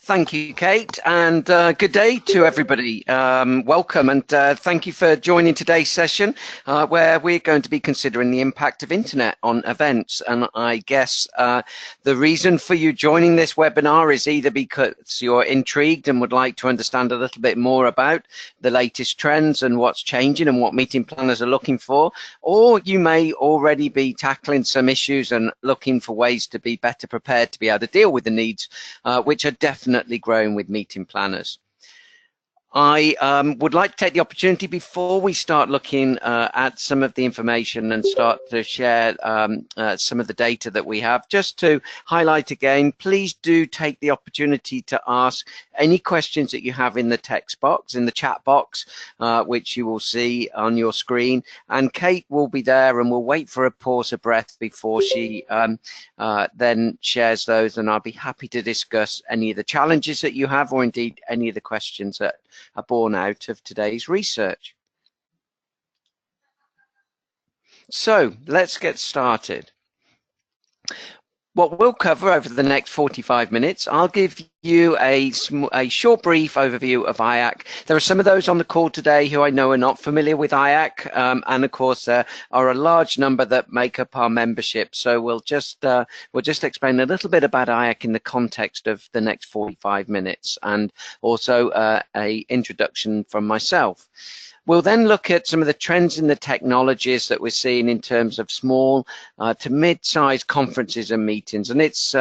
Thank you, Kate, and good day to everybody. Welcome, and thank you for joining today's session, where we're going to be considering the impact of internet on events. And I guess the reason for you joining this webinar is either because you're intrigued and would like to understand a little bit more about the latest trends and what's changing and what meeting planners are looking for, or you may already be tackling some issues and looking for ways to be better prepared to be able to deal with the needs, which are definitely growing with meeting planners. I would like to take the opportunity before we start looking at some of the information and start to share some of the data that we have, just to highlight again, please do take the opportunity to ask any questions that you have in the text box, in the chat box, which you will see on your screen, and Kate will be there and we'll wait for a pause of breath before she then shares those, and I'll be happy to discuss any of the challenges that you have or indeed any of the questions that are born out of today's research. So let's get started. What we'll cover over the next 45 minutes, I'll give you a short brief overview of IACc. There are some of those on the call today who I know are not familiar with IACc, and of course there are a large number that make up our membership. So we'll just explain a little bit about IACc in the context of the next 45 minutes, and also a introduction from myself. We'll then look at some of the trends in the technologies that we're seeing in terms of small to mid-sized conferences and meetings. And it's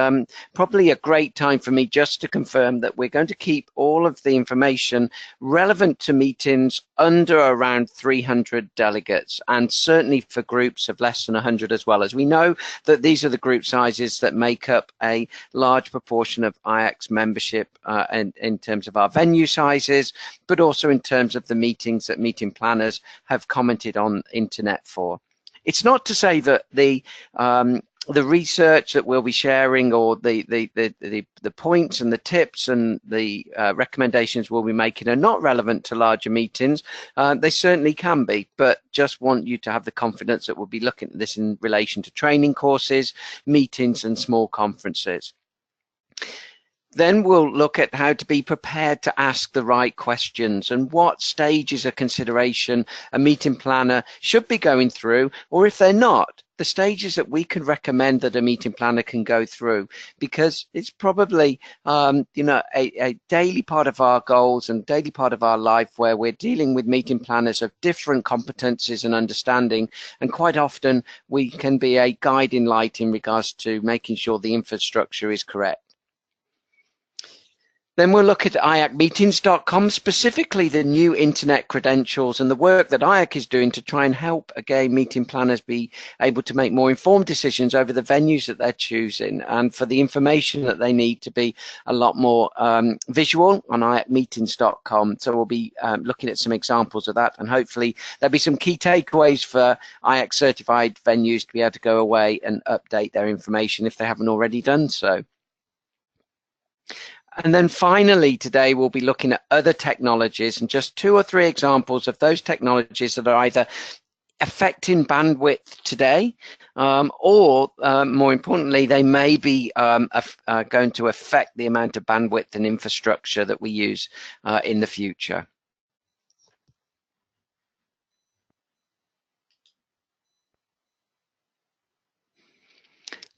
probably a great time for me just to confirm that we're going to keep all of the information relevant to meetings under around 300 delegates, and certainly for groups of less than 100 as well, as we know that these are the group sizes that make up a large proportion of IACc's membership in terms of our venue sizes, but also in terms of the meetings that meeting planners have commented on internet for. It's not to say that the research that we'll be sharing, or the points and the tips and the recommendations we'll be making, are not relevant to larger meetings. They certainly can be, but just want you to have the confidence that we'll be looking at this in relation to training courses, meetings and small conferences. Then we'll look at how to be prepared to ask the right questions and what stages of consideration a meeting planner should be going through, or if they're not, the stages that we can recommend that a meeting planner can go through, because it's probably a daily part of our goals and daily part of our life where we're dealing with meeting planners of different competencies and understanding, and quite often we can be a guiding light in regards to making sure the infrastructure is correct. Then we'll look at IACmeetings.com, specifically the new internet credentials and the work that IACc is doing to try and help, again, meeting planners be able to make more informed decisions over the venues that they're choosing, and for the information that they need to be a lot more visual on IACmeetings.com. So we'll be looking at some examples of that, and hopefully there'll be some key takeaways for IACc certified venues to be able to go away and update their information if they haven't already done so. And then finally today we'll be looking at other technologies and just 2 or 3 examples of those technologies that are either affecting bandwidth today, or more importantly, they may be going to affect the amount of bandwidth and infrastructure that we use in the future.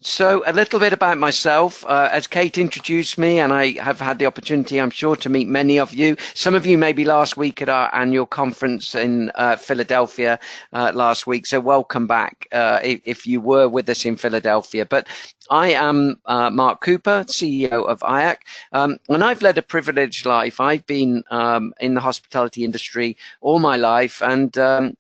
So a little bit about myself. As Kate introduced me, and I have had the opportunity, I'm sure, to meet many of you. Some of you maybe last week at our annual conference in Philadelphia last week, so welcome back if you were with us in Philadelphia. But I am Mark Cooper, CEO of IACc, and I've led a privileged life. I've been in the hospitality industry all my life, and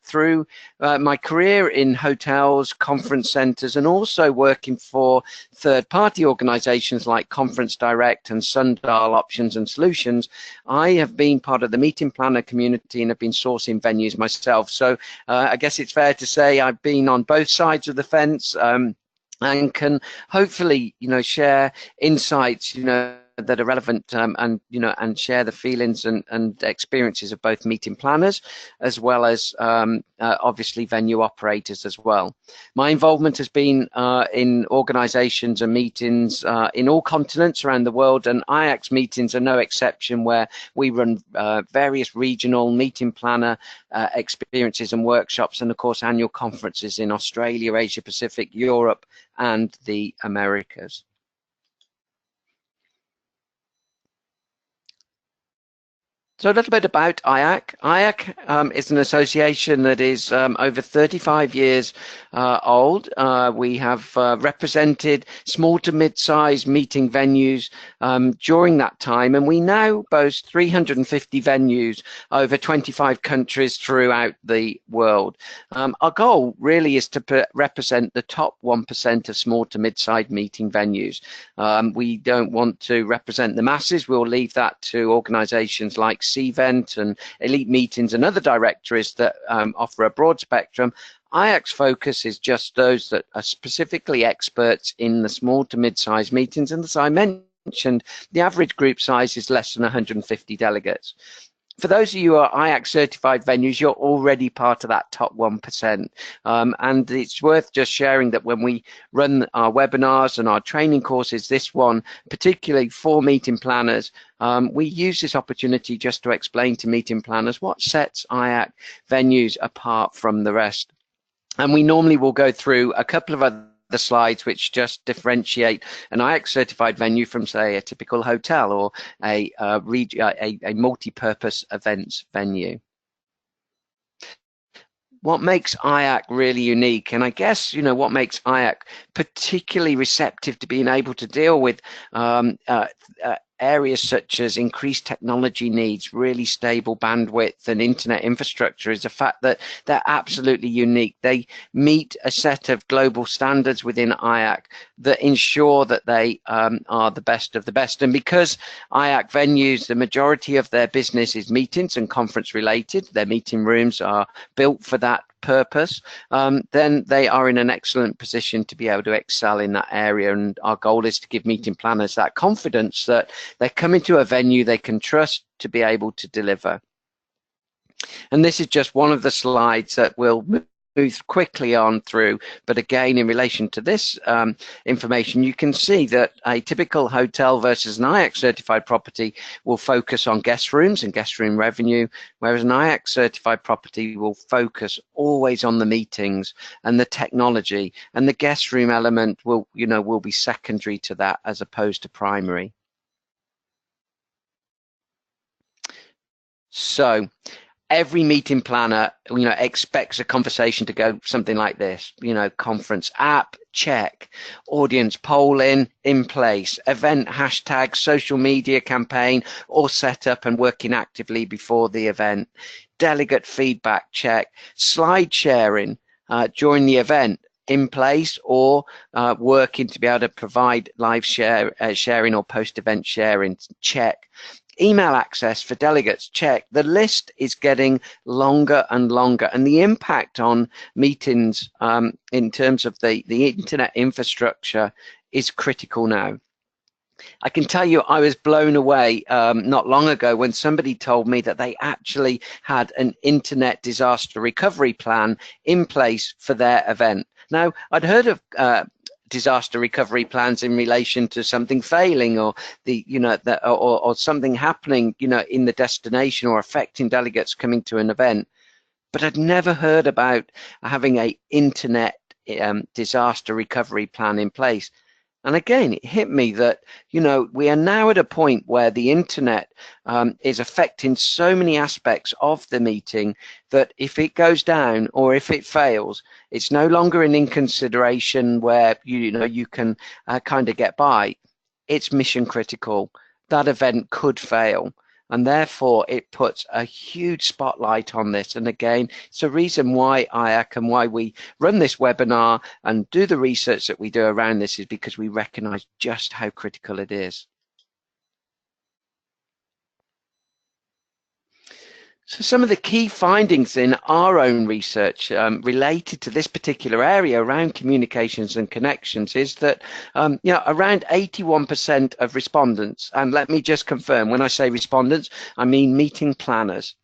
through my career in hotels, conference centers, and also working for third-party organizations like Conference Direct and Sundial Options and Solutions, I have been part of the meeting planner community and have been sourcing venues myself. So I guess it's fair to say I've been on both sides of the fence, and can hopefully, share insights, that are relevant and and share the feelings and experiences of both meeting planners as well as obviously venue operators as well. My involvement has been in organizations and meetings in all continents around the world, and Iyx meetings are no exception, where we run various regional meeting planner experiences and workshops, and of course annual conferences in Australia, Asia Pacific, Europe and the Americas. So a little bit about IACc. IACc is an association that is over 35 years old. We have represented small to mid-sized meeting venues during that time, and we now boast 350 venues over 25 countries throughout the world. Our goal really is to represent the top 1% of small to mid-sized meeting venues. We don't want to represent the masses. We'll leave that to organizations like Cvent and Elite Meetings and other directories that offer a broad spectrum. Iyx focus is just those that are specifically experts in the small to mid-sized meetings, and as I mentioned, the average group size is less than 150 delegates. For those of you who are Iyx certified venues, you're already part of that top 1%. And it's worth just sharing that when we run our webinars and our training courses, this one, particularly for meeting planners, we use this opportunity just to explain to meeting planners what sets Iyx venues apart from the rest. And we normally will go through a couple of other slides which just differentiate an Iyx certified venue from, say, a typical hotel or a multi-purpose events venue. What makes Iyx really unique, and I guess what makes Iyx particularly receptive to being able to deal with areas such as increased technology needs, really stable bandwidth and internet infrastructure, is the fact that they're absolutely unique. They meet a set of global standards within Iyx that ensure that they are the best of the best. And because Iyx venues, the majority of their business is meetings and conference related, their meeting rooms are built for that purpose, then they are in an excellent position to be able to excel in that area. And our goal is to give meeting planners that confidence that they're coming to a venue they can trust to be able to deliver. And this is just one of the slides that we'll move quickly on through, but again, in relation to this information, you can see that a typical hotel versus an Iyx certified property will focus on guest rooms and guest room revenue, whereas an Iyx certified property will focus always on the meetings and the technology, and the guest room element will be secondary to that as opposed to primary. So every meeting planner, expects a conversation to go something like this. Conference app, check. Audience polling in place. Event hashtag, social media campaign, all set up and working actively before the event. Delegate feedback, check. Slide sharing during the event, in place or working to be able to provide live sharing or post-event sharing, check. Email access for delegates, check. The list is getting longer and longer, and the impact on meetings in terms of the internet infrastructure is critical now. I can tell you I was blown away not long ago when somebody told me that they actually had an internet disaster recovery plan in place for their event. Now, I'd heard of disaster recovery plans in relation to something failing or or something happening in the destination or affecting delegates coming to an event, but I'd never heard about having a internet disaster recovery plan in place. And again, it hit me that we are now at a point where the internet is affecting so many aspects of the meeting that if it goes down or if it fails, it's no longer an inconsideration where you can kind of get by. It's mission critical. That event could fail, and therefore it puts a huge spotlight on this. And again, it's a reason why Iyx and why we run this webinar and do the research that we do around this, is because we recognize just how critical it is. So some of the key findings in our own research related to this particular area around communications and connections is that around 81% of respondents, and let me just confirm, when I say respondents, I mean meeting planners,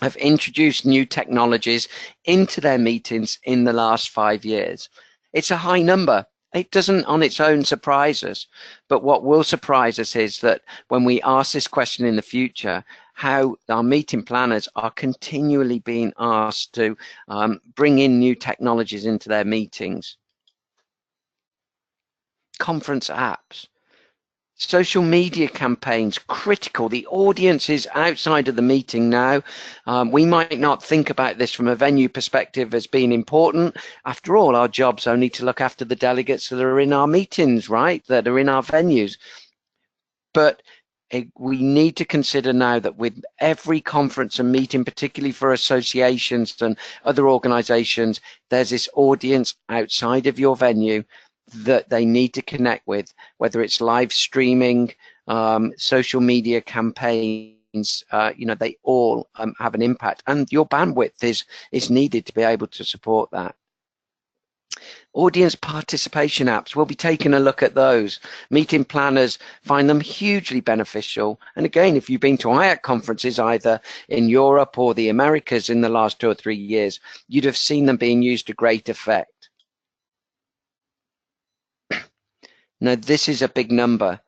have introduced new technologies into their meetings in the last 5 years. It's a high number. It doesn't on its own surprise us, but what will surprise us is that when we ask this question in the future, how our meeting planners are continually being asked to bring in new technologies into their meetings. Conference apps. Social media campaigns, critical. The audience is outside of the meeting now. We might not think about this from a venue perspective as being important. After all, our job's only to look after the delegates that are in our meetings, right? That are in our venues. But we need to consider now that with every conference and meeting, particularly for associations and other organizations, there's this audience outside of your venue that they need to connect with, whether it's live streaming, social media campaigns, they all have an impact, and your bandwidth is needed to be able to support that. Audience participation apps, we'll be taking a look at those. Meeting planners find them hugely beneficial. And again, if you've been to IACc conferences either in Europe or the Americas in the last 2 or 3 years, you'd have seen them being used to great effect. Now, this is a big number.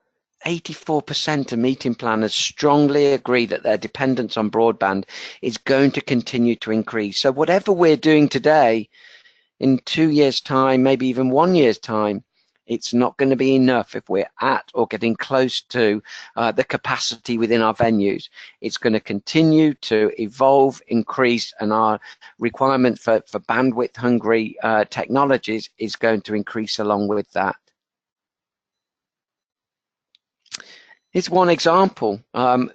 84% of meeting planners strongly agree that their dependence on broadband is going to continue to increase. So whatever we're doing today, in 2 years' time, maybe even 1 year's time, it's not going to be enough if we're at or getting close to the capacity within our venues. It's going to continue to evolve, increase, and our requirement for bandwidth-hungry technologies is going to increase along with that. Here's one example.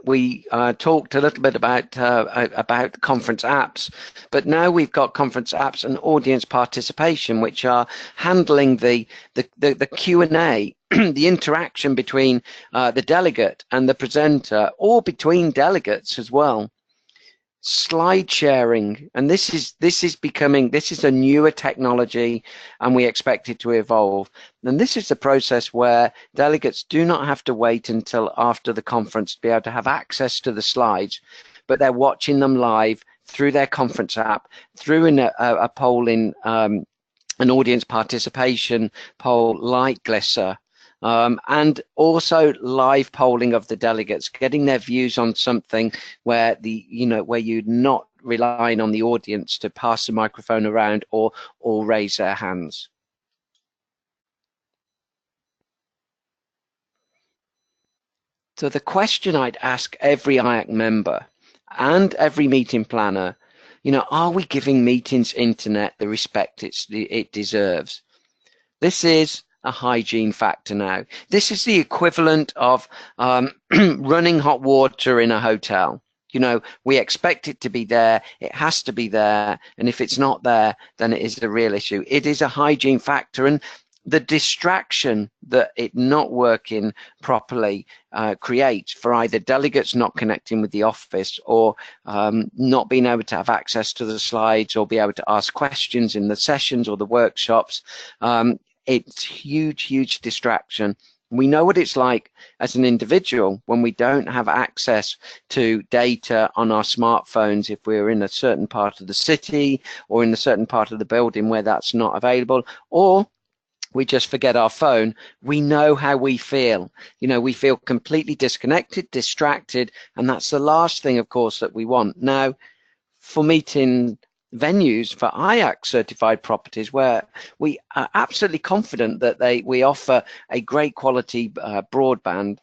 We talked a little bit about conference apps, but now we've got conference apps and audience participation, which are handling the Q&A, the interaction between the delegate and the presenter, or between delegates as well. Slide sharing, and this is a newer technology, and we expect it to evolve. And this is the process where delegates do not have to wait until after the conference to be able to have access to the slides, but they're watching them live through their conference app, through a poll in an audience participation poll like Glisser. And also live polling of the delegates, getting their views on something where where you're not relying on the audience to pass the microphone around or raise their hands. So the question I'd ask every IACc member and every meeting planner, are we giving meetings internet the respect it deserves? This is a hygiene factor now. This is the equivalent of running hot water in a hotel. We expect it to be there, it has to be there, and if it's not there, then it is a real issue. It is a hygiene factor, and the distraction that it not working properly creates for either delegates not connecting with the office or not being able to have access to the slides or be able to ask questions in the sessions or the workshops. It's huge distraction. We know what it's like as an individual when we don't have access to data on our smartphones if we're in a certain part of the city or in a certain part of the building where that's not available, or we just forget our phone. We know how we feel. We feel completely disconnected, distracted, and that's the last thing, of course, that we want. Now, for meeting venues for IACc certified properties where we are absolutely confident that we offer a great quality broadband,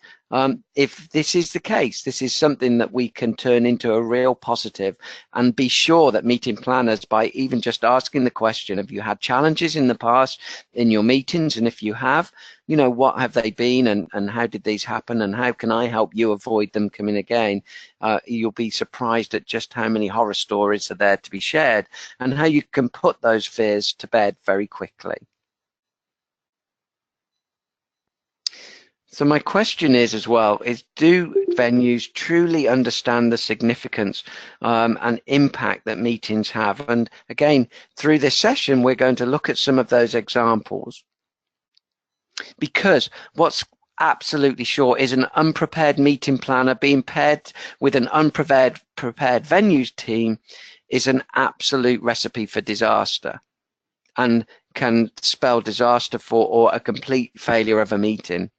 if this is the case, this is something that we can turn into a real positive, and be sure that meeting planners, by even just asking the question, have you had challenges in the past in your meetings, and if you have, what have they been, and how did these happen, and how can I help you avoid them coming again? You'll be surprised at just how many horror stories are there to be shared, and how you can put those fears to bed very quickly. So my question is as well, do venues truly understand the significance and impact that meetings have. And again, through this session, we're going to look at some of those examples, because what's absolutely sure is an unprepared meeting planner being paired with an unprepared venues team is an absolute recipe for disaster, and can spell disaster for or a complete failure of a meeting.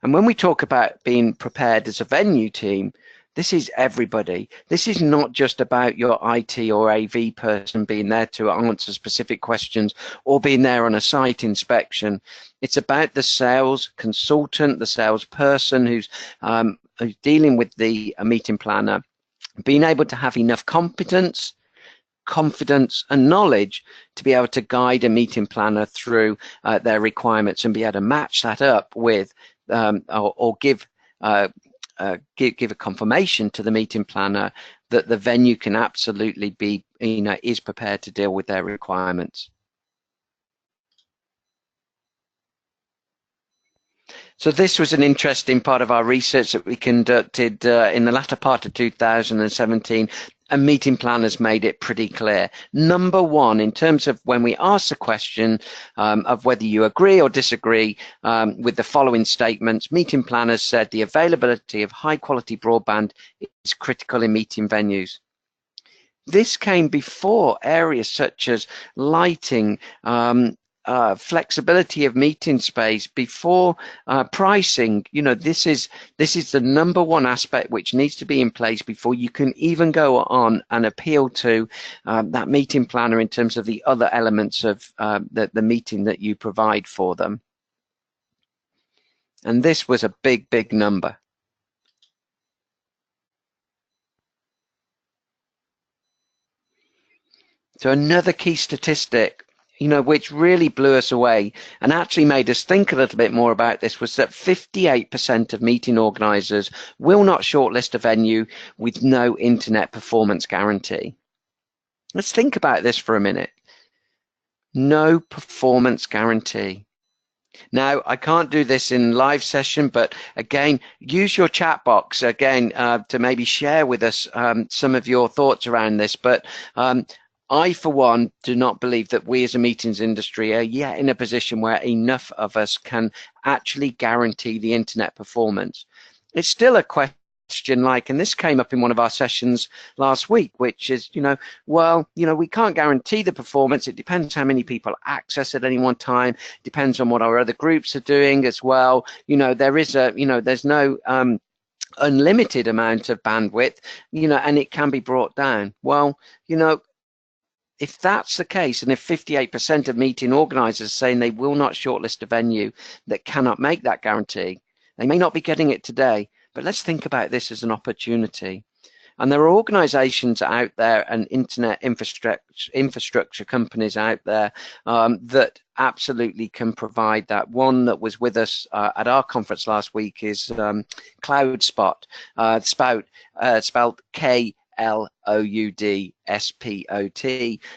And when we talk about being prepared as a venue team, this is everybody. This is not just about your IT or AV person being there to answer specific questions or being there on a site inspection. It's about the sales consultant, the salesperson who's dealing with the meeting planner, being able to have enough competence, confidence and knowledge to be able to guide a meeting planner through their requirements and be able to match that up with or give a confirmation to the meeting planner that the venue can absolutely be, is prepared to deal with their requirements. So this was an interesting part of our research that we conducted in the latter part of 2017, and meeting planners made it pretty clear. Number one, in terms of when we ask the question of whether you agree or disagree with the following statements, meeting planners said the availability of high quality broadband is critical in meeting venues. This came before areas such as lighting, flexibility of meeting space, before pricing. This is the number one aspect which needs to be in place before you can even go on and appeal to that meeting planner in terms of the other elements of the meeting that you provide for them. And this was a big number. So another key statistic, which really blew us away and actually made us think a little bit more about this, was that 58% of meeting organisers will not shortlist a venue with no internet performance guarantee. Let's think about this for a minute. No performance guarantee. Now, I can't do this in live session, but again, use your chat box again to maybe share with us some of your thoughts around this. But I, for one, do not believe that we as a meetings industry are yet in a position where enough of us can actually guarantee the internet performance. It's still a question like, and this came up in one of our sessions last week, which is, we can't guarantee the performance. It depends how many people access at any one time. Depends on what our other groups are doing as well. There is there's no unlimited amount of bandwidth, and it can be brought down. Well, if that's the case, and if 58% of meeting organisers are saying they will not shortlist a venue that cannot make that guarantee, they may not be getting it today, but let's think about this as an opportunity. And there are organisations out there and internet infrastructure companies out there that absolutely can provide that. One that was with us at our conference last week is CloudSpot, spelled KLOUDSPOT,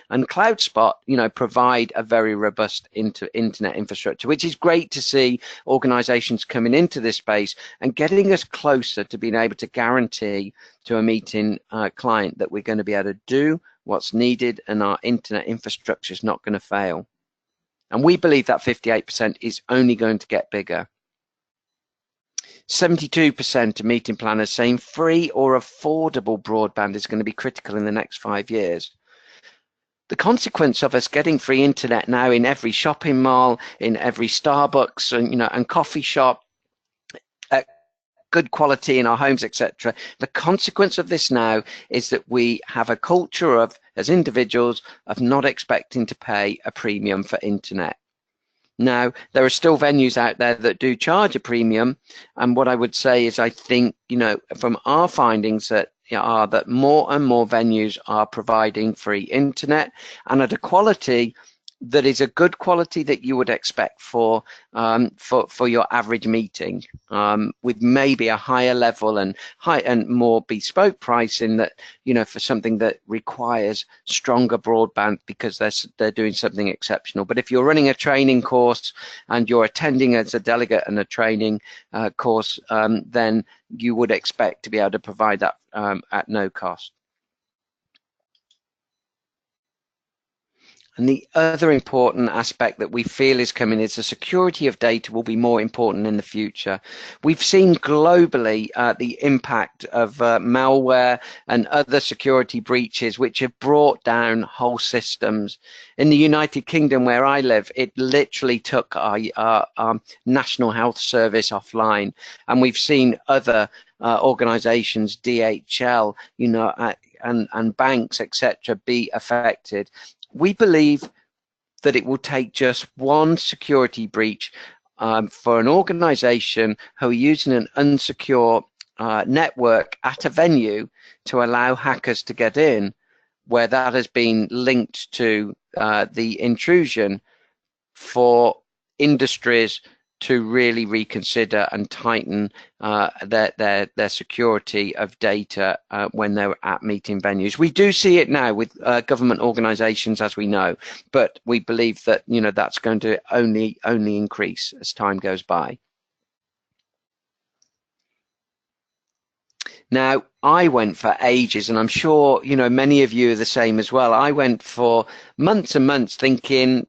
and CloudSpot, provide a very robust internet infrastructure, which is great to see organizations coming into this space and getting us closer to being able to guarantee to a meeting client that we're going to be able to do what's needed and our internet infrastructure is not going to fail. And we believe that 58% is only going to get bigger. 72% of meeting planners saying free or affordable broadband is going to be critical in the next 5 years. The consequence of us getting free internet now in every shopping mall, in every Starbucks, and coffee shop, good quality in our homes, etc. The consequence of this now is that we have a culture of, as individuals, of not expecting to pay a premium for internet. Now, there are still venues out there that do charge a premium, and what I would say is I think, from our findings that more and more venues are providing free internet and at a quality that is a good quality that you would expect for your average meeting, with maybe a higher level and more bespoke pricing, that, you know, for something that requires stronger broadband because they're doing something exceptional. But if you're running a training course and you're attending as a delegate in a training course, then you would expect to be able to provide that at no cost. And the other important aspect that we feel is coming is the security of data will be more important in the future. We've seen globally the impact of malware and other security breaches which have brought down whole systems. In the United Kingdom, where I live, it literally took our National Health Service offline, and we've seen other organizations, DHL, you know, and banks, etc., be affected. We believe that it will take just one security breach for an organization who are using an unsecure network at a venue to allow hackers to get in, where that has been linked to the intrusion, for industries to really reconsider and tighten their security of data when they're at meeting venues. We do see it now with government organizations, as we know, but we believe that, you know, that's going to only increase as time goes by. Now, I went for ages, and I'm sure, you know, many of you are the same as well. I went for months and months thinking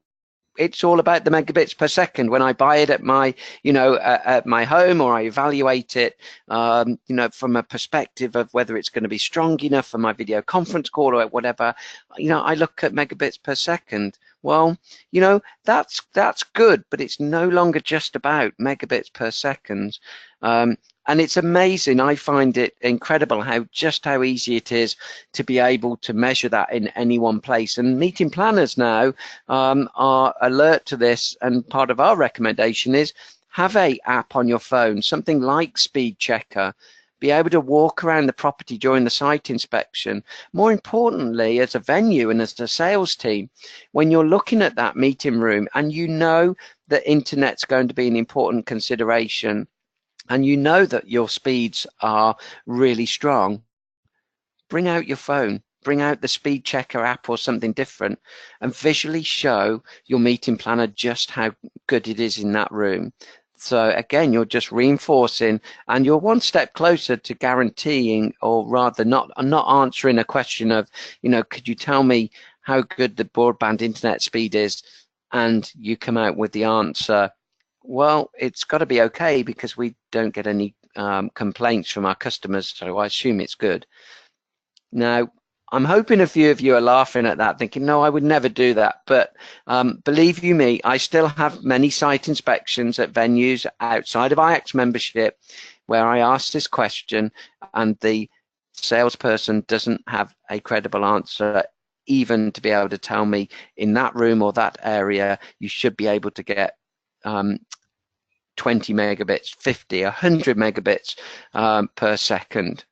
it's all about the megabits per second when I buy it at my, you know, at my home, or I evaluate it, you know, from a perspective of whether it's going to be strong enough for my video conference call or whatever. You know, I look at megabits per second. Well, you know, that's good, but it's no longer just about megabits per second. And it's amazing. I find it incredible how easy it is to be able to measure that in any one place. And meeting planners now are alert to this. And part of our recommendation is have a app on your phone, something like Speed Checker. Be able to walk around the property during the site inspection. More importantly, as a venue and as a sales team, when you're looking at that meeting room and you know that internet's going to be an important consideration, and you know that your speeds are really strong, bring out your phone, bring out the Speed Checker app or something different, and visually show your meeting planner just how good it is in that room. So again, you're just reinforcing, and you're one step closer to guaranteeing, or rather not answering a question of, you know, could you tell me how good the broadband internet speed is? And you come out with the answer, well, it's got to be okay because we don't get any complaints from our customers, so I assume it's good. Now, I'm hoping a few of you are laughing at that, thinking, no, I would never do that. But believe you me, I still have many site inspections at venues outside of Iyx membership where I ask this question and the salesperson doesn't have a credible answer, even to be able to tell me in that room or that area, you should be able to get 20 megabits, 50, 100 megabits per second.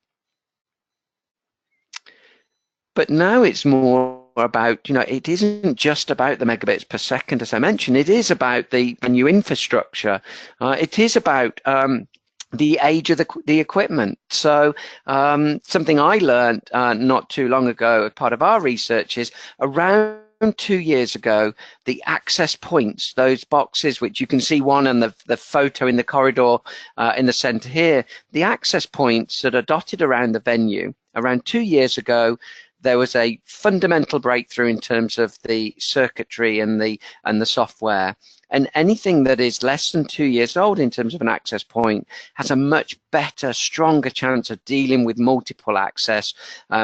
But now it's more about, you know, it isn't just about the megabits per second, as I mentioned. It is about the new infrastructure. It is about the age of the equipment. So something I learned not too long ago as part of our research is around 2 years ago, the access points, those boxes which you can see one on the photo in the corridor in the center here, the access points that are dotted around the venue, around 2 years ago, there was a fundamental breakthrough in terms of the circuitry and the software. And anything that is less than 2 years old in terms of an access point has a much better, stronger chance of dealing with multiple access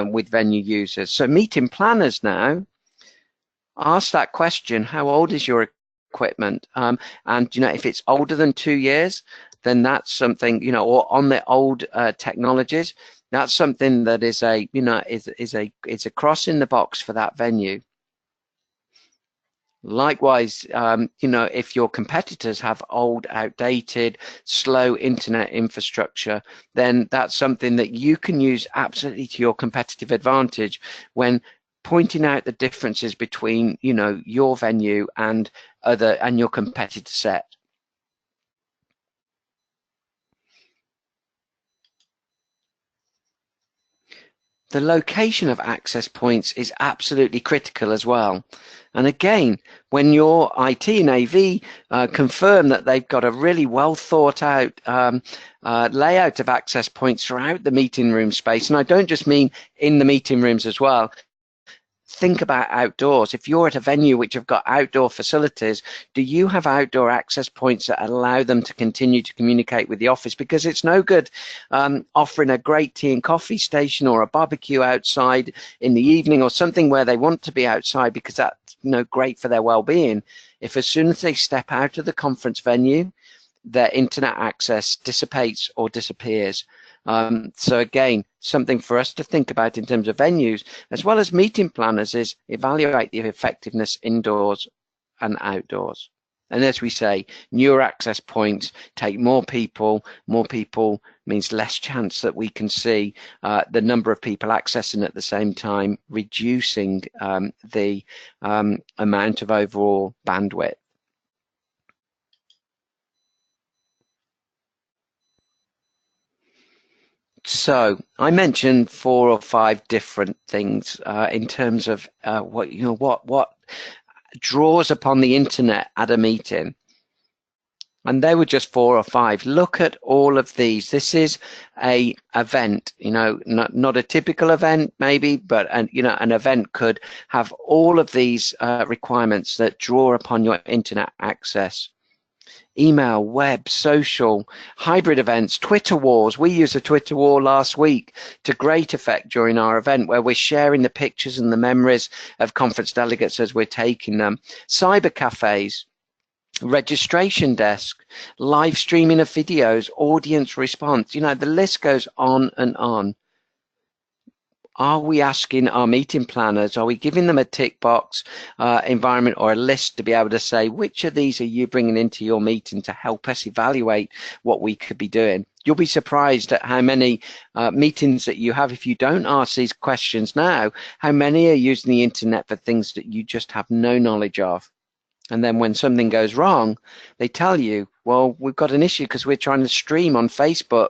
with venue users. So meeting planners now ask that question, how old is your equipment? And, you know, if it's older than 2 years, then that's something, you know, or on the old technologies, that's something that is a, you know, is a cross in the box for that venue. Likewise, you know, if your competitors have old, outdated, slow internet infrastructure, then that's something that you can use absolutely to your competitive advantage when pointing out the differences between, you know, your venue and your competitor set. The location of access points is absolutely critical as well. And again, when your IT and AV confirm that they've got a really well thought out layout of access points throughout the meeting room space, and I don't just mean in the meeting rooms as well, think about outdoors. If you're at a venue which have got outdoor facilities, do you have outdoor access points that allow them to continue to communicate with the office? Because it's no good offering a great tea and coffee station or a barbecue outside in the evening or something where they want to be outside, because that's, you know, great for their well-being. If as soon as they step out of the conference venue, their internet access dissipates or disappears. So again, something for us to think about in terms of venues, as well as meeting planners, is evaluate the effectiveness indoors and outdoors. And as we say, newer access points take more people. More people means less chance that we can see the number of people accessing at the same time, reducing the amount of overall bandwidth. So I mentioned 4 or 5 different things in terms of what draws upon the internet at a meeting, and they were just 4 or 5. Look at all of these. This is a event, you know, not a typical event maybe, but an event could have all of these requirements that draw upon your internet access. Email, web, social, hybrid events, Twitter wars. We used a Twitter war last week to great effect during our event, where we're sharing the pictures and the memories of conference delegates as we're taking them. Cyber cafes, registration desk, live streaming of videos, audience response. You know, the list goes on and on. Are we asking our meeting planners, are we giving them a tick box environment or a list to be able to say, which of these are you bringing into your meeting to help us evaluate what we could be doing? You'll be surprised at how many meetings that you have, if you don't ask these questions now, how many are using the internet for things that you just have no knowledge of. And then when something goes wrong, they tell you, well, we've got an issue because we're trying to stream on Facebook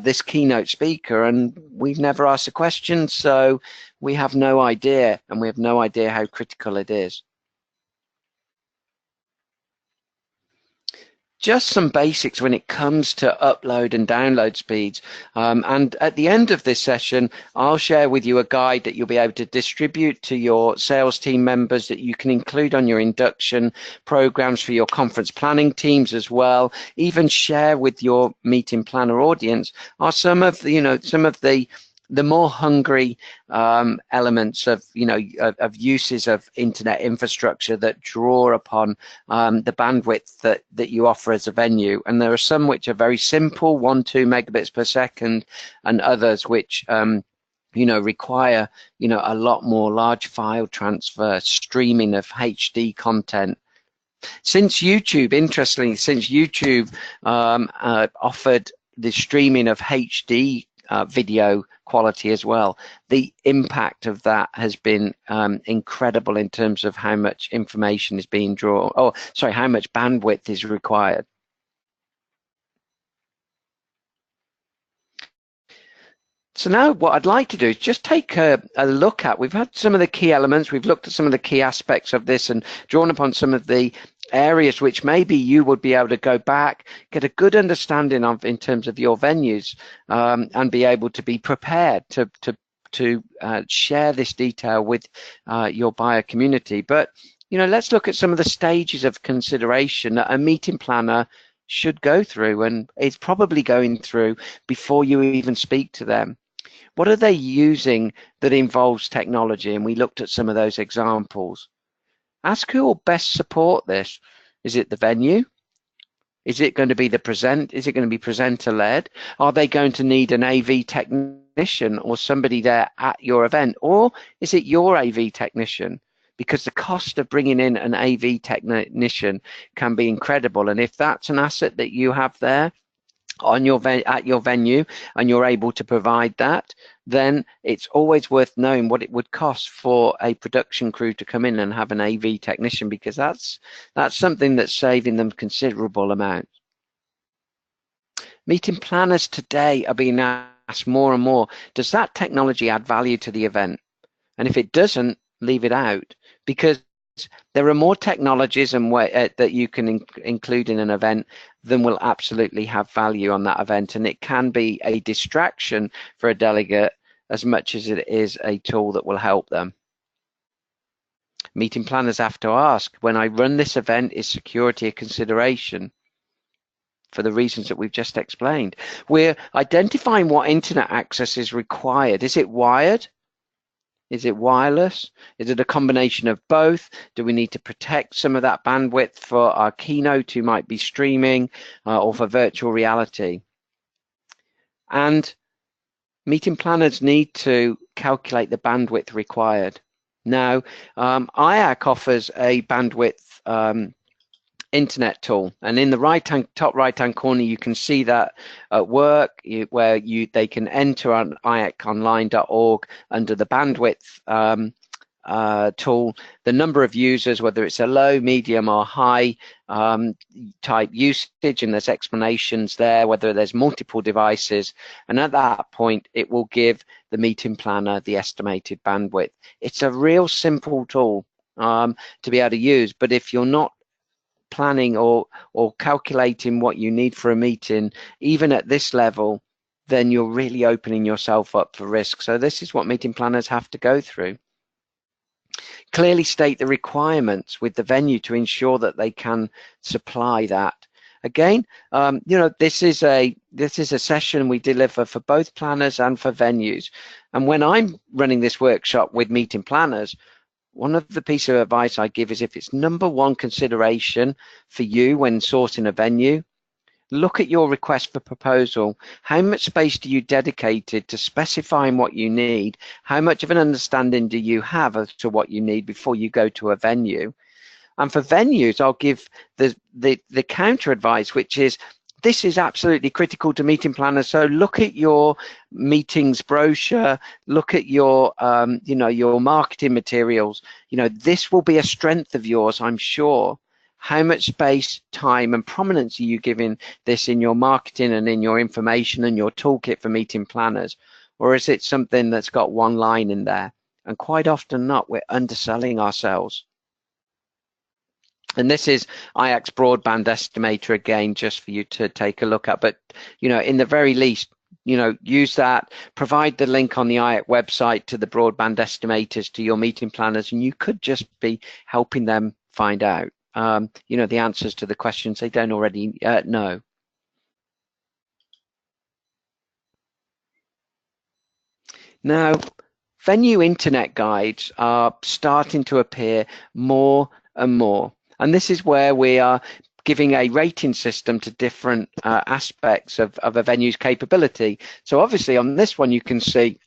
this keynote speaker, and we've never asked a question, so we have no idea, and we have no idea how critical it is. Just some basics when it comes to upload and download speeds. And at the end of this session, I'll share with you a guide that you'll be able to distribute to your sales team members, that you can include on your induction programs for your conference planning teams as well. Even share with your meeting planner audience are some of the more hungry elements of uses of internet infrastructure that draw upon the bandwidth that you offer as a venue. And there are some which are very simple, 1-2 megabits per second, and others which require a lot more large file transfer, streaming of HD content. Since YouTube, interestingly, offered the streaming of HD video quality as well, the impact of that has been incredible in terms of how much information is being drawn, how much bandwidth is required. So now what I'd like to do is just take a look at, we've had some of the key elements, we've looked at some of the key aspects of this and drawn upon some of the areas which maybe you would be able to go back, get a good understanding of in terms of your venues, and be able to be prepared to share this detail with your buyer community. But let's look at some of the stages of consideration that a meeting planner should go through, and it's probably going through before you even speak to them. What are they using that involves technology? And we looked at some of those examples. Ask who will best support this. Is it the venue? Is it going to be is it going to be presenter led? Are they going to need an AV technician or somebody there at your event? Or is it your AV technician? Because the cost of bringing in an AV technician can be incredible. And if that's an asset that you have there, on your at your venue, and you're able to provide that, then it's always worth knowing what it would cost for a production crew to come in and have an AV technician, because that's something that's saving them considerable amounts. Meeting planners today are being asked more and more, does that technology add value to the event? And if it doesn't, leave it out, because there are more technologies and that you can include in an event than will absolutely have value on that event, and it can be a distraction for a delegate as much as it is a tool that will help them. Meeting planners have to ask, when I run this event, is security a consideration? For the reasons that we've just explained. We're identifying what internet access is required. Is it wired? Is it wireless? Is it a combination of both? Do we need to protect some of that bandwidth for our keynote who might be streaming or for virtual reality? And meeting planners need to calculate the bandwidth required. Now, IACc offers a bandwidth internet tool, and in the top right hand corner you can see that at work where they can enter on iacconline.org under the bandwidth tool the number of users, whether it's a low, medium or high type usage, and there's explanations there whether there's multiple devices, and at that point it will give the meeting planner the estimated bandwidth. It's a real simple tool to be able to use, but if you're not planning or calculating what you need for a meeting, even at this level, then you're really opening yourself up for risk. So this is what meeting planners have to go through. Clearly state the requirements with the venue to ensure that they can supply that. Again, this is a session we deliver for both planners and for venues. And when I'm running this workshop with meeting planners, one of the pieces of advice I give is, if it's number one consideration for you when sourcing a venue, look at your request for proposal. How much space do you dedicate to specifying what you need? How much of an understanding do you have as to what you need before you go to a venue? And for venues, I'll give the counter advice, which is, this is absolutely critical to meeting planners. So look at your meetings brochure, look at your, your marketing materials. This will be a strength of yours, I'm sure. How much space, time, and prominence are you giving this in your marketing and in your information and your toolkit for meeting planners? Or is it something that's got one line in there? And quite often not, we're underselling ourselves. And this is Iyx Broadband Estimator, again, just for you to take a look at. But, in the very least, use that, provide the link on the Iyx website to the broadband estimators, to your meeting planners, and you could just be helping them find out, the answers to the questions they don't already know. Now, venue internet guides are starting to appear more and more. And this is where we are giving a rating system to different aspects of a venue's capability. So obviously on this one, you can see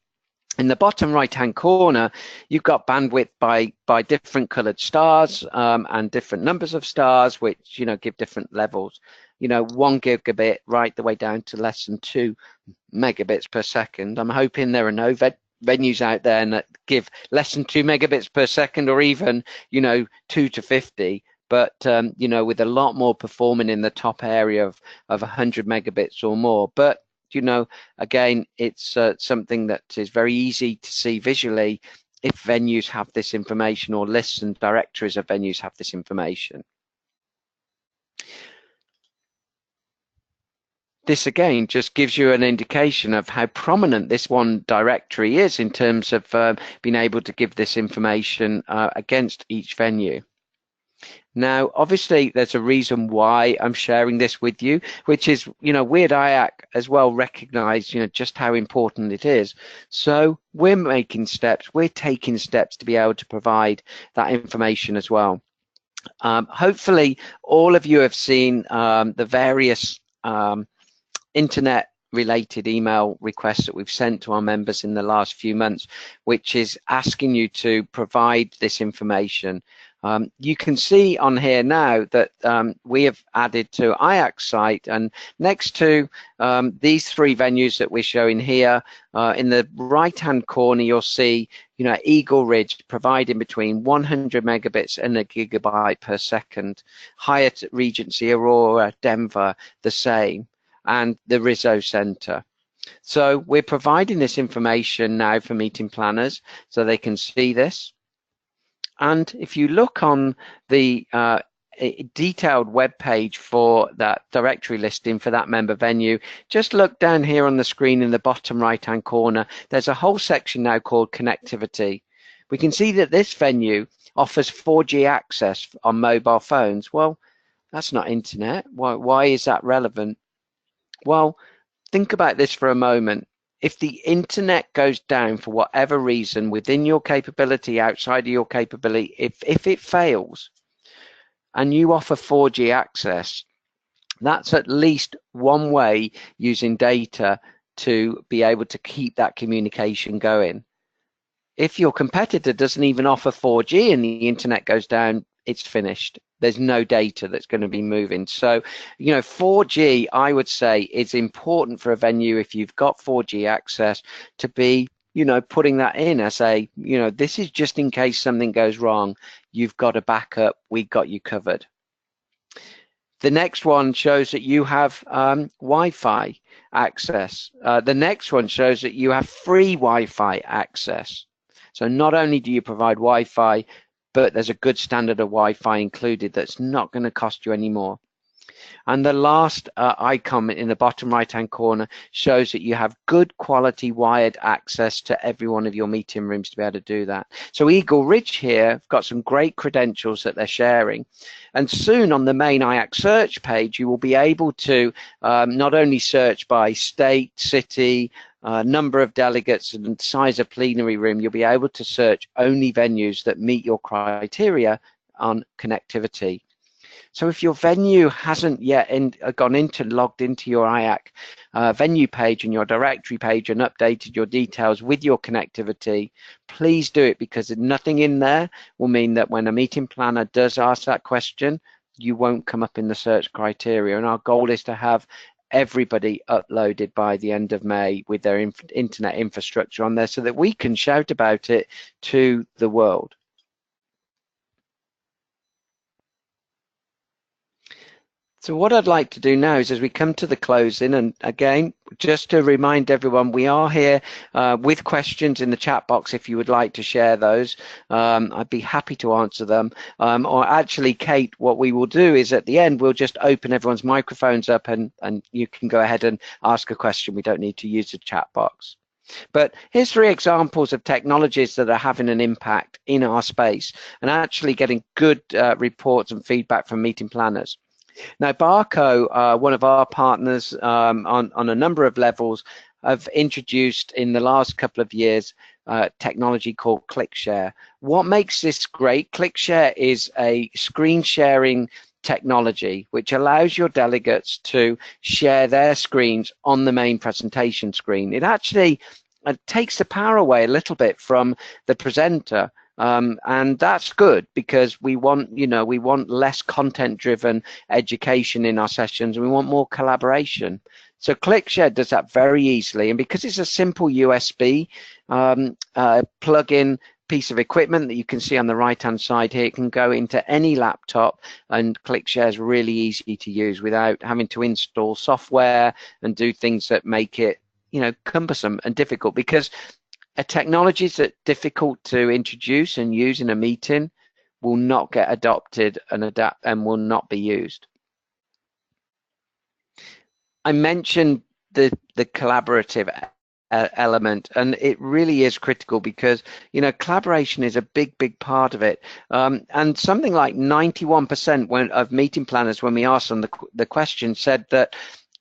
in the bottom right-hand corner, you've got bandwidth by different colored stars and different numbers of stars, which, give different levels. 1 gigabit right the way down to less than 2 megabits per second. I'm hoping there are no venues out there that give less than 2 megabits per second, or even 2 to 50, but with a lot more performing in the top area of 100 megabits or more. But again, it's something that is very easy to see visually if venues have this information, or lists and directories of venues have this information. This again just gives you an indication of how prominent this one directory is in terms of being able to give this information against each venue. Now, obviously, there's a reason why I'm sharing this with you, which is, we at Iyx as well recognize, just how important it is. So we're making steps, we're taking steps to be able to provide that information as well. Hopefully, all of you have seen the various internet related email requests that we've sent to our members in the last few months, which is asking you to provide this information. You can see on here now that we have added to Iyx site, and next to these three venues that we're showing here, in the right-hand corner, you'll see, Eagle Ridge providing between 100 megabits and a gigabyte per second. Hyatt Regency Aurora, Denver, the same, and the Rizzo Center. So we're providing this information now for meeting planners so they can see this. And if you look on the detailed web page for that directory listing for that member venue, just look down here on the screen in the bottom right hand corner. There's a whole section now called connectivity. We can see that this venue offers 4G access on mobile phones. Well, that's not internet. Why is that relevant? Well, think about this for a moment. If the internet goes down for whatever reason within your capability, outside of your capability, if it fails and you offer 4G access, that's at least one way using data to be able to keep that communication going. If your competitor doesn't even offer 4G and the internet goes down, it's finished. There's no data that's going to be moving. So, 4G, I would say, is important for a venue if you've got 4G access to be, putting that in as a, this is just in case something goes wrong. You've got a backup. We got you covered. The next one shows that you have Wi-Fi access. The next one shows that you have free Wi-Fi access. So not only do you provide Wi-Fi, but there's a good standard of Wi-Fi included that's not going to cost you any more. And the last icon in the bottom right-hand corner shows that you have good quality wired access to every one of your meeting rooms to be able to do that. So Eagle Ridge here have got some great credentials that they're sharing. And soon on the main Iyx search page, you will be able to not only search by state, city, number of delegates and size of plenary room, you'll be able to search only venues that meet your criteria on connectivity. So if your venue hasn't yet logged into your Iyx venue page and your directory page and updated your details with your connectivity, please do it, because nothing in there will mean that when a meeting planner does ask that question, you won't come up in the search criteria. And our goal is to have everybody uploaded by the end of May with their internet infrastructure on there so that we can shout about it to the world. So what I'd like to do now is, as we come to the closing, and again, just to remind everyone, we are here with questions in the chat box if you would like to share those. I'd be happy to answer them. Or actually, Kate, what we will do is at the end, we'll just open everyone's microphones up and you can go ahead and ask a question. We don't need to use the chat box. But here's 3 examples of technologies that are having an impact in our space and actually getting good reports and feedback from meeting planners. Now, Barco, one of our partners on a number of levels, have introduced in the last couple of years technology called Clickshare. What makes this great? Clickshare is a screen sharing technology which allows your delegates to share their screens on the main presentation screen. It actually takes the power away a little bit from the presenter. And that's good, because we want, we want less content-driven education in our sessions, and we want more collaboration. So Clickshare does that very easily, and because it's a simple USB plug-in piece of equipment that you can see on the right-hand side here, it can go into any laptop, and Clickshare is really easy to use without having to install software and do things that make it, cumbersome and difficult, because technologies that are difficult to introduce and use in a meeting will not get adopted and adapt and will not be used. I mentioned the collaborative element, and it really is critical, because collaboration is a big part of it, and something like 91% of meeting planners, when we asked them the question, said that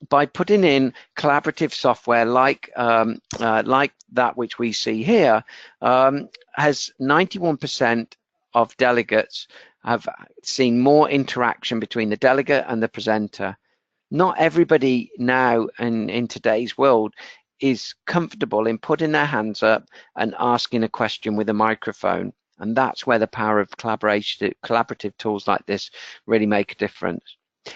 by putting in collaborative software like that which we see here, has 91% of delegates have seen more interaction between the delegate and the presenter. Not everybody now in today's world is comfortable in putting their hands up and asking a question with a microphone. And that's where the power of collaborative tools like this really make a difference.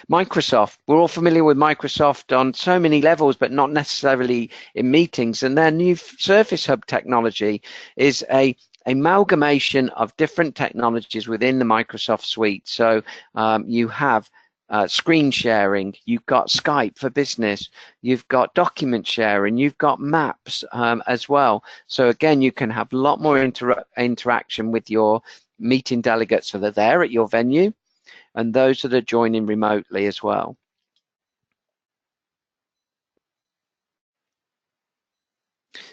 Microsoft, we're all familiar with Microsoft on so many levels, but not necessarily in meetings. And their new Surface Hub technology is a amalgamation of different technologies within the Microsoft suite. So you have screen sharing, you've got Skype for business, you've got document sharing, you've got maps as well. So again, you can have a lot more interaction with your meeting delegates that are there at your venue and those that are joining remotely as well.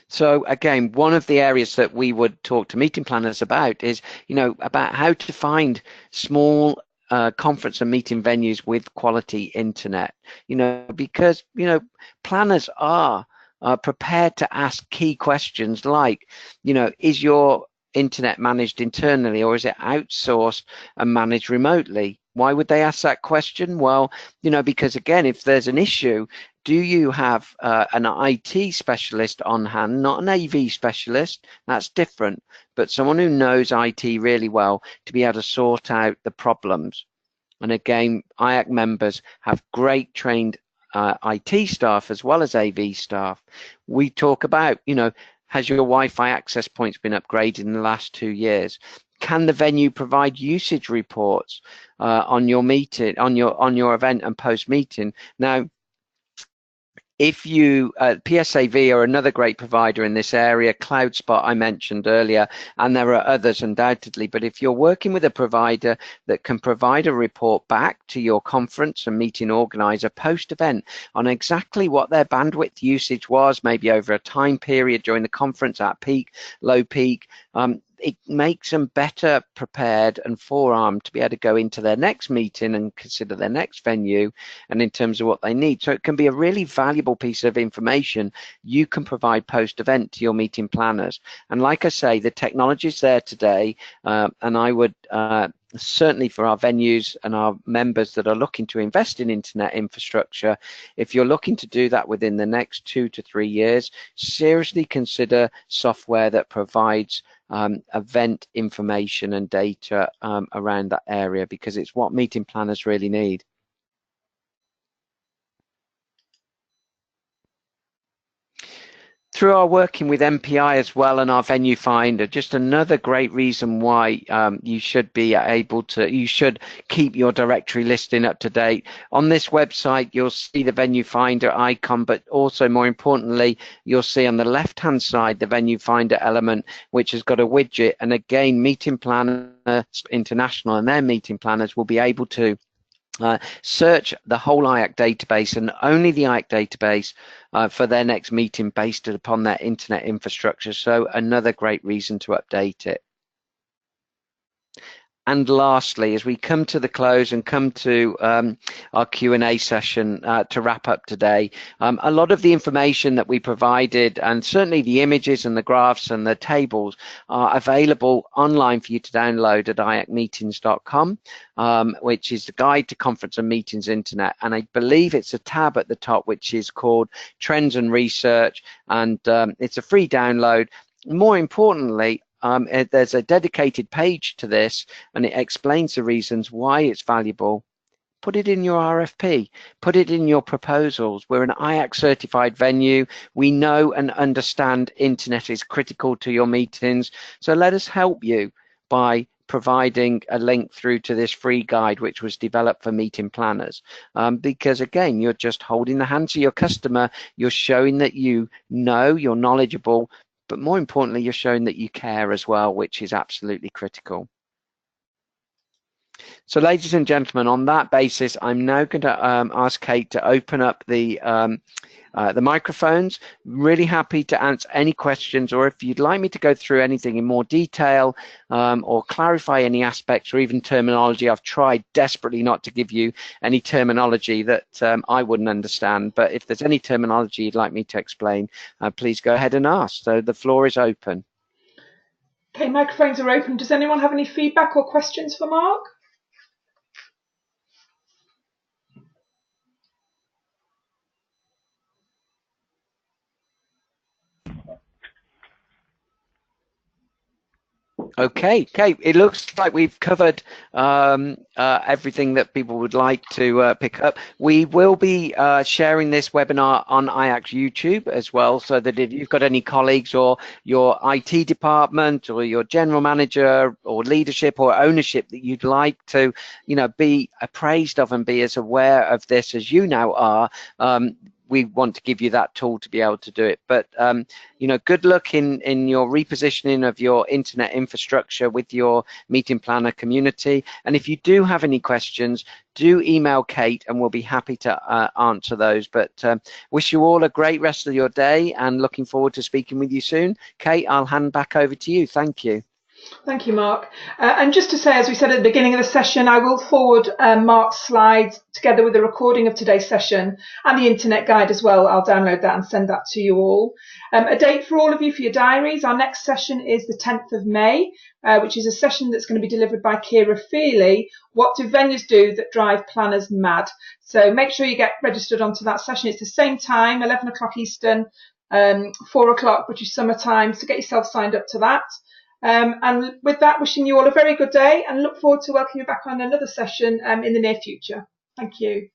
So again, one of the areas that we would talk to meeting planners about is, about how to find small conference and meeting venues with quality internet, because, planners are prepared to ask key questions like, is your internet managed internally or is it outsourced and managed remotely? Why would they ask that question? Well, because again, if there's an issue, do you have an IT specialist on hand, not an AV specialist? That's different, but someone who knows IT really well to be able to sort out the problems. And again, IAC members have great trained IT staff as well as AV staff. We talk about, has your Wi-Fi access points been upgraded in the last 2 years? Can the venue provide usage reports on your meeting, on your event and post meeting? Now, if you PSAV are another great provider in this area, CloudSpot I mentioned earlier, and there are others undoubtedly, but if you're working with a provider that can provide a report back to your conference and meeting organizer post-event on exactly what their bandwidth usage was, maybe over a time period during the conference, at peak, low peak, it makes them better prepared and forearmed to be able to go into their next meeting and consider their next venue and in terms of what they need. So it can be a really valuable piece of information you can provide post-event to your meeting planners. And like I say, the technology is there today, and I would certainly for our venues and our members that are looking to invest in internet infrastructure, if you're looking to do that within the next 2 to 3 years, seriously consider software that provides event information and data around that area, because it's what meeting planners really need. Through our working with MPI as well and our venue finder, just another great reason why you should be able to, you should keep your directory listing up to date. On this website, you'll see the venue finder icon, but also more importantly, you'll see on the left-hand side, the venue finder element, which has got a widget. And again, Meeting Planner International and their meeting planners will be able to search the whole Iyx database and only the Iyx database for their next meeting based upon their internet infrastructure. So another great reason to update it. And lastly, as we come to the close and come to our Q&A session to wrap up today, a lot of the information that we provided, and certainly the images and the graphs and the tables, are available online for you to download at iyxmeetings.com, which is the guide to conference and meetings internet. And I believe it's a tab at the top which is called Trends and Research, and it's a free download. More importantly, there's a dedicated page to this, and it explains the reasons why it's valuable. Put it in your RFP, put it in your proposals. We're an IACc certified venue. We know and understand internet is critical to your meetings. So let us help you by providing a link through to this free guide, which was developed for meeting planners. Because again, you're just holding the hands of your customer. You're showing that you know, you're knowledgeable, but more importantly, you're showing that you care as well, which is absolutely critical. So ladies and gentlemen, on that basis, I'm now going to ask Kate to open up the microphones. Really happy to answer any questions, or if you'd like me to go through anything in more detail or clarify any aspects or even terminology. I've tried desperately not to give you any terminology that I wouldn't understand, but if there's any terminology you'd like me to explain, please go ahead and ask. So the floor is open. Okay, microphones are open. Does anyone have any feedback or questions for Mark? Okay, Kate, it looks like we've covered everything that people would like to pick up. We will be sharing this webinar on Iyx YouTube as well, so that if you've got any colleagues or your IT department or your general manager or leadership or ownership that you'd like to, be appraised of and be as aware of this as you now are, we want to give you that tool to be able to do it. But good luck in your repositioning of your internet infrastructure with your meeting planner community. And if you do have any questions, do email Kate and we'll be happy to answer those. But wish you all a great rest of your day and looking forward to speaking with you soon. Kate, I'll hand back over to you. Thank you. Thank you, Mark. And just to say, as we said at the beginning of the session, I will forward Mark's slides together with the recording of today's session and the internet guide as well. I'll download that and send that to you all. A date for all of you for your diaries. Our next session is the 10th of May, which is a session that's going to be delivered by Kira Feely. What do venues do that drive planners mad? So make sure you get registered onto that session. It's the same time, 11 o'clock Eastern, 4 o'clock British Summer Time. So get yourself signed up to that. And with that, wishing you all a very good day and look forward to welcoming you back on another session in the near future. Thank you.